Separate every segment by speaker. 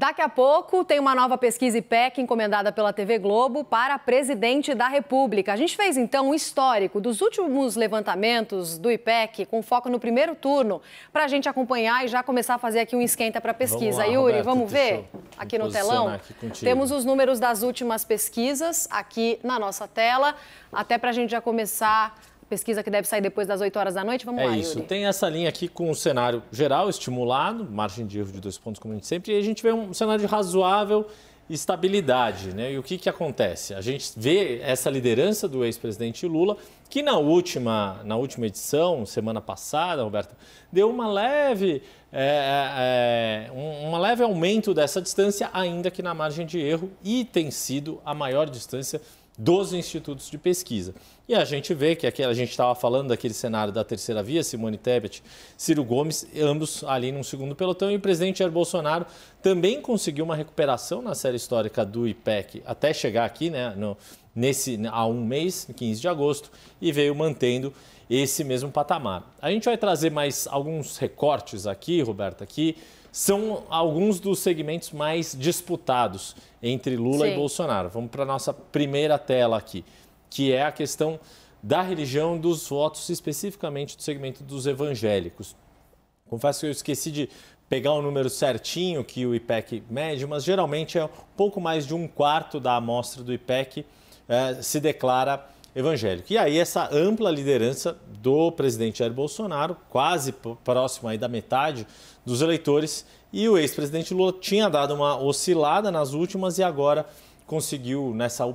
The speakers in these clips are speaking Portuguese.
Speaker 1: Daqui a pouco tem uma nova pesquisa IPEC encomendada pela TV Globo para presidente da República. A gente fez então um histórico dos últimos levantamentos do IPEC com foco no primeiro turno para a gente acompanhar e já começar a fazer aqui um esquenta para a pesquisa.
Speaker 2: Vamos lá,
Speaker 1: Yuri,
Speaker 2: Roberta,
Speaker 1: vamos ver aqui no telão?
Speaker 2: Aqui
Speaker 1: Temos os números das últimas pesquisas aqui na nossa tela, até para a gente já começar... Pesquisa que deve sair depois das 8 horas da noite. Vamos lá, Yuri.
Speaker 2: É isso. Tem essa linha aqui com o cenário geral estimulado, margem de erro de 2 pontos, como a gente sempre, e a gente vê um cenário de razoável estabilidade, né? E o que acontece? A gente vê essa liderança do ex-presidente Lula, que na última edição, semana passada, Roberta, deu um leve aumento dessa distância, ainda que na margem de erro, e tem sido a maior distância dos institutos de pesquisa. E a gente vê que a gente estava falando daquele cenário da terceira via, Simone Tebet, Ciro Gomes, ambos ali num segundo pelotão, e o presidente Jair Bolsonaro também conseguiu uma recuperação na série histórica do IPEC, até chegar aqui, né, há um mês, 15 de agosto, e veio mantendo esse mesmo patamar. A gente vai trazer mais alguns recortes aqui, Roberta, que são alguns dos segmentos mais disputados entre Lula e Bolsonaro. Vamos para a nossa primeira tela aqui, que é a questão da religião, dos votos, especificamente do segmento dos evangélicos. Confesso que eu esqueci de pegar o número certinho que o IPEC mede, mas geralmente é um pouco mais de 1/4 da amostra do IPEC se declara evangélico. E aí essa ampla liderança do presidente Jair Bolsonaro, quase próximo aí da metade dos eleitores, e o ex-presidente Lula tinha dado uma oscilada nas últimas e agora conseguiu, nessa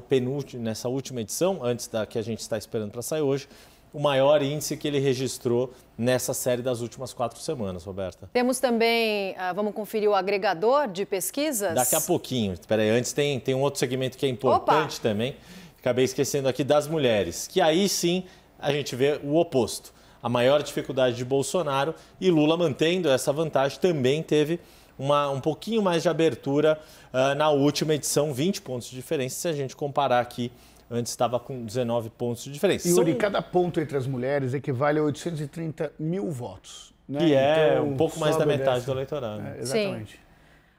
Speaker 2: última edição, antes da que a gente está esperando para sair hoje, o maior índice que ele registrou nessa série das últimas 4 semanas, Roberta.
Speaker 1: Temos também, vamos conferir o agregador de pesquisas?
Speaker 2: Daqui a pouquinho. Espera aí, antes tem um outro segmento que é importante também. Acabei esquecendo aqui das mulheres, que aí sim a gente vê o oposto. A maior dificuldade de Bolsonaro, e Lula, mantendo essa vantagem, também teve um pouquinho mais de abertura na última edição, 20 pontos de diferença. Se a gente comparar aqui, antes estava com 19 pontos de diferença.
Speaker 3: E cada ponto entre as mulheres equivale a 830 mil votos. Né?
Speaker 2: Que é
Speaker 3: então,
Speaker 2: um pouco mais da metade do eleitorado.
Speaker 3: Exatamente.
Speaker 1: Sim.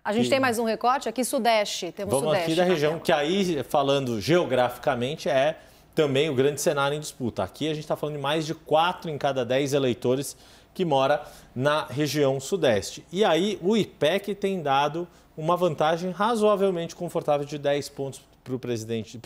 Speaker 1: A gente tem mais um recorte aqui, Sudeste. Temos
Speaker 2: Vamos
Speaker 1: Sudeste
Speaker 2: aqui da região,
Speaker 1: tela.
Speaker 2: que aí, falando geograficamente, é também o grande cenário em disputa. Aqui a gente está falando de mais de 4 em cada 10 eleitores que mora na região Sudeste. E aí o IPEC tem dado uma vantagem razoavelmente confortável de 10 pontos para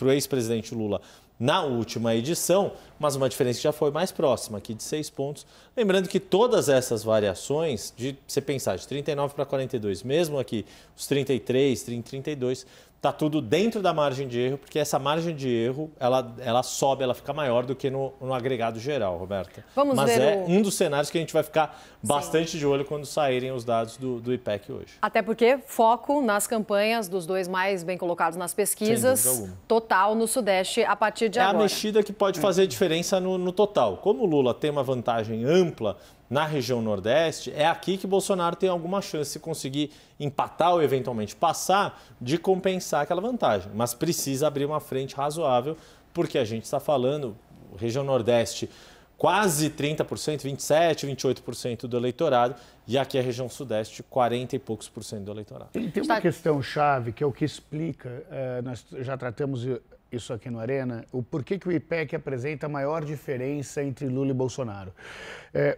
Speaker 2: o ex-presidente Lula na última edição, mas uma diferença que já foi mais próxima, aqui de 6 pontos. Lembrando que todas essas variações, de você pensar de 39 para 42, mesmo aqui os 33, 30, 32, está tudo dentro da margem de erro, porque essa margem de erro, ela sobe, ela fica maior do que no agregado geral, Roberta. Mas é um dos cenários que a gente vai ficar bastante de olho quando saírem os dados do IPEC hoje.
Speaker 1: Até porque foco nas campanhas dos dois mais bem colocados nas pesquisas, total no Sudeste a partir de agora.
Speaker 2: É a mexida que pode fazer diferença no total. Como o Lula tem uma vantagem ampla na região Nordeste, é aqui que Bolsonaro tem alguma chance de conseguir empatar ou eventualmente passar, de compensar aquela vantagem. Mas precisa abrir uma frente razoável, porque a gente está falando, região Nordeste, quase 30%, 27%, 28% do eleitorado, e aqui a região Sudeste, 40 e poucos por cento do eleitorado.
Speaker 3: Tem uma questão chave que é o que explica, nós já tratamos isso aqui no Arena, o porquê que o IPEC apresenta a maior diferença entre Lula e Bolsonaro.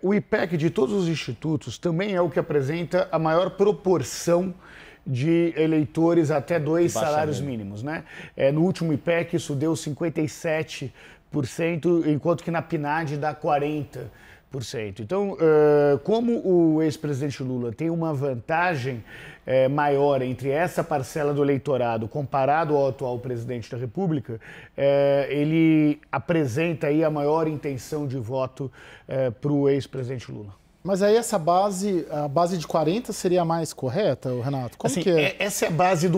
Speaker 3: O IPEC de todos os institutos também é o que apresenta a maior proporção de eleitores até 2 salários mínimos, né? No último IPEC isso deu 57%, enquanto que na PNAD dá 40%. Então, como o ex-presidente Lula tem uma vantagem maior entre essa parcela do eleitorado comparado ao atual presidente da República, ele apresenta aí a maior intenção de voto para o ex-presidente Lula.
Speaker 4: Mas aí a base de 40 seria a mais correta, Renato? Como que é?
Speaker 3: Essa é a base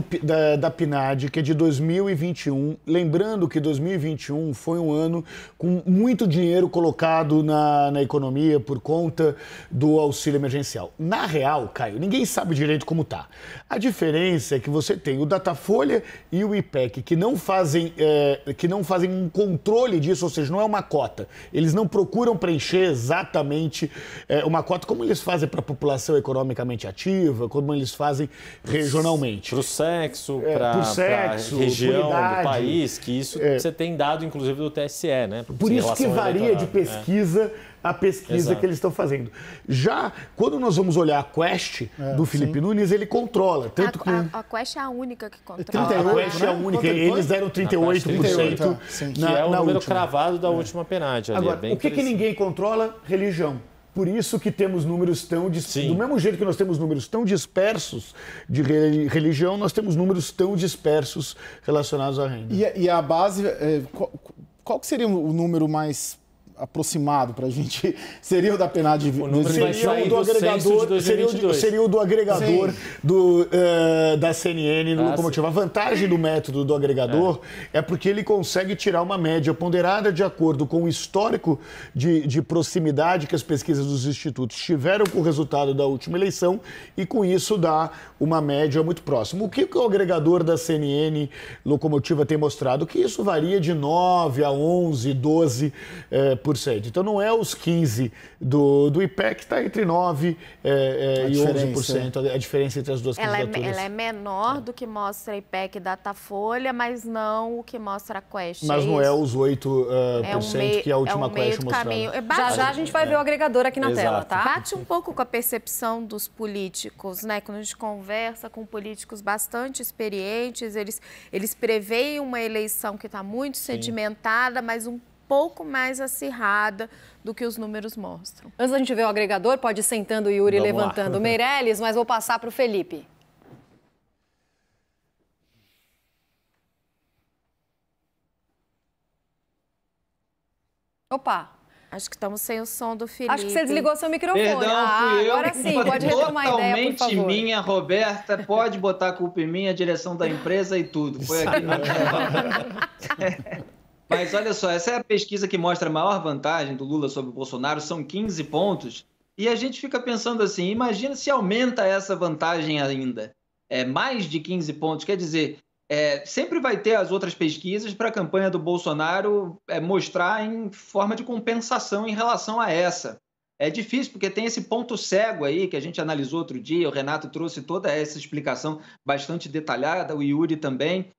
Speaker 3: da PNAD, que é de 2021. Lembrando que 2021 foi um ano com muito dinheiro colocado na economia por conta do auxílio emergencial. Na real, Caio, ninguém sabe direito como tá. A diferença é que você tem o Datafolha e o IPEC, que não fazem um controle disso, ou seja, não é uma cota. Eles não procuram preencher exatamente uma uma cota como eles fazem para a população economicamente ativa, como eles fazem regionalmente.
Speaker 2: Para o sexo, para a região do país, que isso você tem dado, inclusive, do TSE, né?
Speaker 3: Por isso que varia de pesquisa a pesquisa que eles estão fazendo. Já quando nós vamos olhar a Quest do Felipe Nunes, ele controla. Tanto
Speaker 5: a Quest é a única que controla.
Speaker 3: 38, a Quest é a única. Eles deram 38%.
Speaker 2: Que é o número cravado da última PNAD.
Speaker 3: Agora, o que ninguém controla? Religião. Por isso que temos números tão dispersos. Do mesmo jeito que nós temos números tão dispersos de religião, nós temos números tão dispersos relacionados à renda.
Speaker 4: E a base, qual que seria o número mais aproximado para a gente? Seria o da PNAD?
Speaker 3: Seria o do agregador, seria o do agregador da CNN no Locomotiva. A vantagem do método do agregador é porque ele consegue tirar uma média ponderada de acordo com o histórico de proximidade que as pesquisas dos institutos tiveram com o resultado da última eleição e com isso dá uma média muito próxima. O que o agregador da CNN Locomotiva tem mostrado? Que isso varia de 9 a 11, 12%. Então não é os 15% do IPEC, está entre 9% e 11%, a diferença entre as duas candidaturas.
Speaker 5: Ela é menor do que mostra a IPEC e Datafolha, mas não o que mostra a Quest.
Speaker 3: Mas não é os 8% que a última Quest mostrava.
Speaker 1: Já a gente vai ver o agregador aqui na tela, tá?
Speaker 5: Bate um pouco com a percepção dos políticos, né? Quando a gente conversa com políticos bastante experientes, eles preveem uma eleição que está muito sedimentada, mas um pouco mais acirrada do que os números mostram.
Speaker 1: Antes da gente ver o agregador, pode ir sentando o Yuri, levantando o Meirelles, mas vou passar para o Felipe. Opa!
Speaker 5: Acho que estamos sem o som do Felipe.
Speaker 1: Acho que você desligou seu microfone.
Speaker 6: Perdão, fui eu.
Speaker 1: Agora sim, pode retomar a ideia, por favor.
Speaker 6: Totalmente minha, Roberta. Pode botar a culpa em mim, a direção da empresa e tudo. Foi aqui no... Mas olha só, essa é a pesquisa que mostra a maior vantagem do Lula sobre o Bolsonaro, são 15 pontos. E a gente fica pensando assim, imagina se aumenta essa vantagem ainda. Mais de 15 pontos, quer dizer... sempre vai ter as outras pesquisas para a campanha do Bolsonaro mostrar em forma de compensação em relação a essa. É difícil, porque tem esse ponto cego aí que a gente analisou outro dia, o Renato trouxe toda essa explicação bastante detalhada, o Yuri também.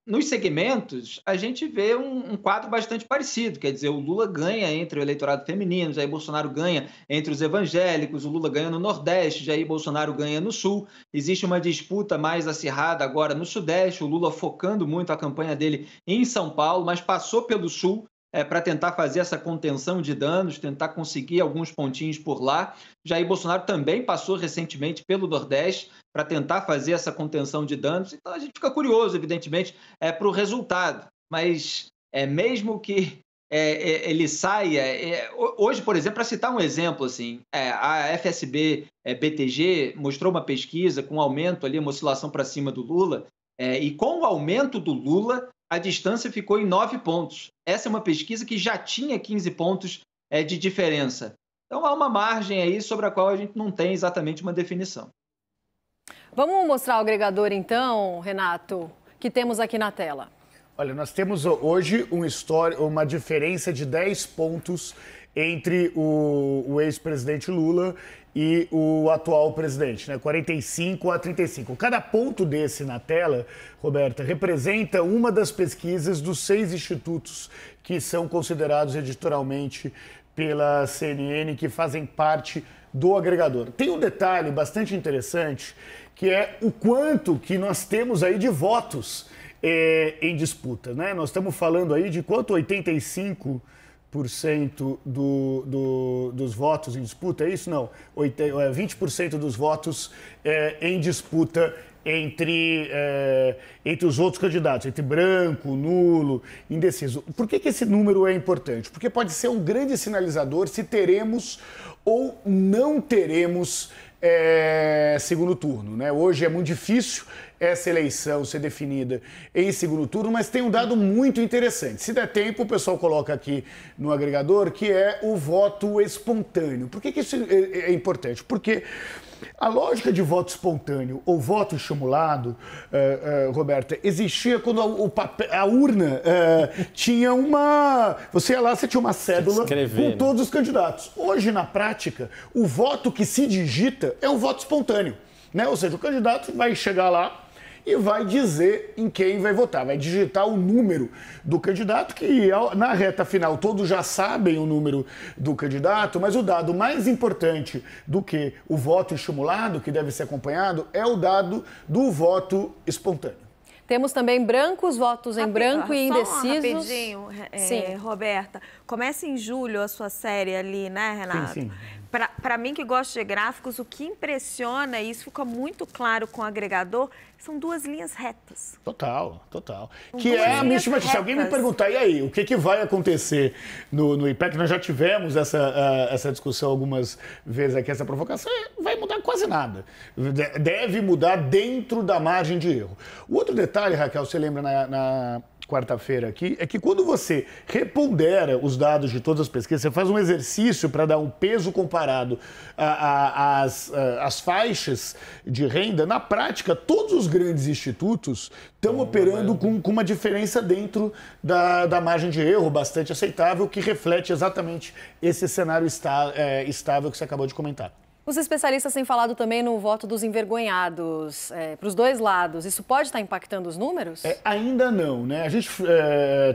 Speaker 6: Nos segmentos, a gente vê um quadro bastante parecido, quer dizer, o Lula ganha entre o eleitorado feminino, Jair Bolsonaro ganha entre os evangélicos, o Lula ganha no Nordeste, Jair Bolsonaro ganha no Sul, existe uma disputa mais acirrada agora no Sudeste, o Lula focando muito a campanha dele em São Paulo, mas passou pelo Sul para tentar fazer essa contenção de danos, tentar conseguir alguns pontinhos por lá. Jair Bolsonaro também passou recentemente pelo Nordeste para tentar fazer essa contenção de danos. Então a gente fica curioso, evidentemente, para o resultado. Mas mesmo que ele saia... hoje, por exemplo, para citar um exemplo, assim, a FSB BTG mostrou uma pesquisa com aumento ali, uma oscilação para cima do Lula, e com o aumento do Lula, a distância ficou em 9 pontos. Essa é uma pesquisa que já tinha 15 pontos de diferença. Então, há uma margem aí sobre a qual a gente não tem exatamente uma definição.
Speaker 1: Vamos mostrar o agregador, então, Renato, que temos aqui na tela.
Speaker 3: Olha, nós temos hoje uma diferença de 10 pontos entre o ex-presidente Lula e o atual presidente, né? 45 a 35. Cada ponto desse na tela, Roberta, representa uma das pesquisas dos 6 institutos que são considerados editorialmente pela CNN, que fazem parte do agregador. Tem um detalhe bastante interessante, que é o quanto que nós temos aí de votos em disputa, né? Nós estamos falando aí de quanto? 85% dos votos em disputa, é isso? Não, 20% dos votos em disputa entre os outros candidatos, entre branco, nulo, indeciso. Por que esse número é importante? Porque pode ser um grande sinalizador se teremos ou não teremos segundo turno, né? Hoje é muito difícil essa eleição ser definida em segundo turno, mas tem um dado muito interessante. Se der tempo, o pessoal coloca aqui no agregador, que é o voto espontâneo. Por que isso é importante? Porque A lógica de voto espontâneo ou voto estimulado, Roberta, existia quando a urna tinha uma... Você ia lá, você tinha uma cédula com todos os candidatos. Hoje, na prática, o voto que se digita é um voto espontâneo, né? Ou seja, o candidato vai chegar lá e vai dizer em quem vai votar, vai digitar o número do candidato, que na reta final todos já sabem o número do candidato, mas o dado mais importante do que o voto estimulado, que deve ser acompanhado, é o dado do voto espontâneo.
Speaker 1: Temos também brancos, votos em branco e indecisos.
Speaker 5: Rapidinho, Roberta. Começa em julho a sua série ali, né, Renato?
Speaker 3: Sim.
Speaker 5: Para mim que gosto de gráficos, o que impressiona, e isso fica muito claro com o agregador, são duas linhas retas.
Speaker 3: Total. Que é a mesma... Se alguém me perguntar, e aí, o que vai acontecer no IPEC? Nós já tivemos essa discussão algumas vezes aqui, essa provocação, vai mudar quase nada. Deve mudar dentro da margem de erro. O outro detalhe, Raquel, você lembra na quarta-feira aqui, é que quando você repondera os dados de todas as pesquisas, você faz um exercício para dar um peso comparado às faixas de renda, na prática, todos os grandes institutos estão operando com uma diferença dentro da margem de erro bastante aceitável, que reflete exatamente esse cenário estável que você acabou de comentar.
Speaker 1: Os especialistas têm falado também no voto dos envergonhados, para os dois lados. Isso pode estar impactando os números?
Speaker 3: Ainda não, né? A gente,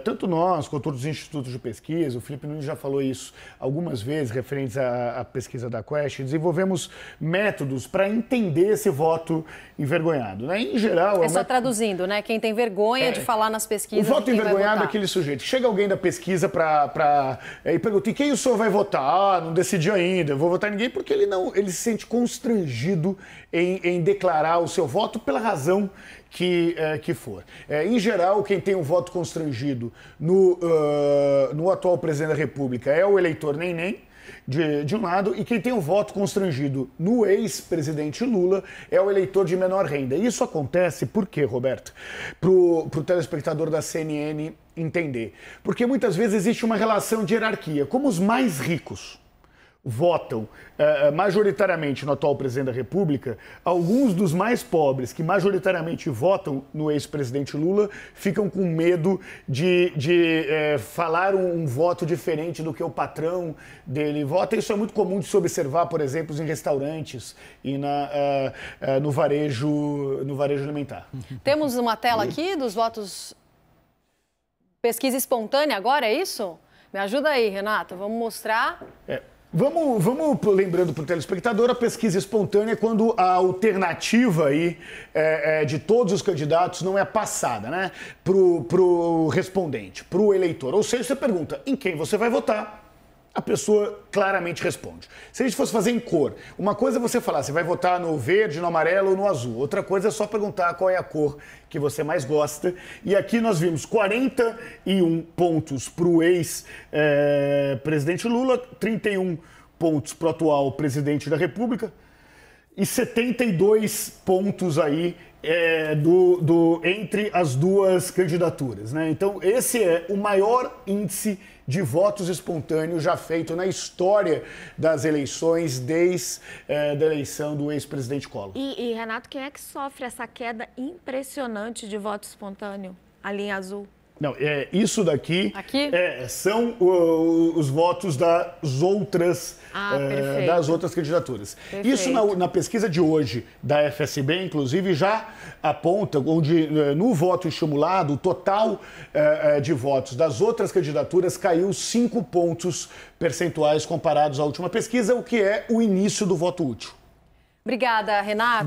Speaker 3: tanto nós quanto os institutos de pesquisa, o Felipe Nunes já falou isso algumas vezes, referentes à pesquisa da Quest, desenvolvemos métodos para entender esse voto envergonhado, né? Em geral...
Speaker 1: Só traduzindo, né? Quem tem vergonha de falar nas pesquisas.
Speaker 3: O voto envergonhado é aquele sujeito. Chega alguém da pesquisa e pergunta, e quem o senhor vai votar? Não decidi ainda, vou votar ninguém, porque ele se sente constrangido em declarar o seu voto pela razão que for. Em geral, quem tem um voto constrangido no atual presidente da República é o eleitor nem de um lado, e quem tem um voto constrangido no ex-presidente Lula é o eleitor de menor renda. Isso acontece por quê, Roberto? Para o telespectador da CNN entender. Porque muitas vezes existe uma relação de hierarquia. Como os mais ricos votam majoritariamente no atual presidente da República, alguns dos mais pobres que majoritariamente votam no ex-presidente Lula ficam com medo de falar um voto diferente do que o patrão dele vota. Isso é muito comum de se observar, por exemplo, em restaurantes e no varejo alimentar.
Speaker 1: Temos uma tela aqui dos votos... Pesquisa espontânea agora, é isso? Me ajuda aí, Renata, vamos mostrar...
Speaker 3: Vamos lembrando para o telespectador, a pesquisa espontânea é quando a alternativa aí, de todos os candidatos não é passada, né, pro respondente, pro eleitor. Ou seja, você pergunta em quem você vai votar, a pessoa claramente responde. Se a gente fosse fazer em cor, uma coisa é você falar, você vai votar no verde, no amarelo ou no azul. Outra coisa é só perguntar qual é a cor que você mais gosta. E aqui nós vimos 41 pontos para o ex-presidente Lula, 31 pontos para o atual presidente da República e 72 pontos aí entre as duas candidaturas, né? Então, esse é o maior índice de votos espontâneos já feito na história das eleições, desde a eleição do ex-presidente Collor.
Speaker 5: E, Renato, quem é que sofre essa queda impressionante de voto espontâneo, a linha azul?
Speaker 3: Não, isso daqui são os votos das outras candidaturas. Perfeito. Isso na pesquisa de hoje da FSB, inclusive, já aponta onde no voto estimulado, o total de votos das outras candidaturas caiu 5 pontos percentuais comparados à última pesquisa, o que é o início do voto útil.
Speaker 1: Obrigada, Renata.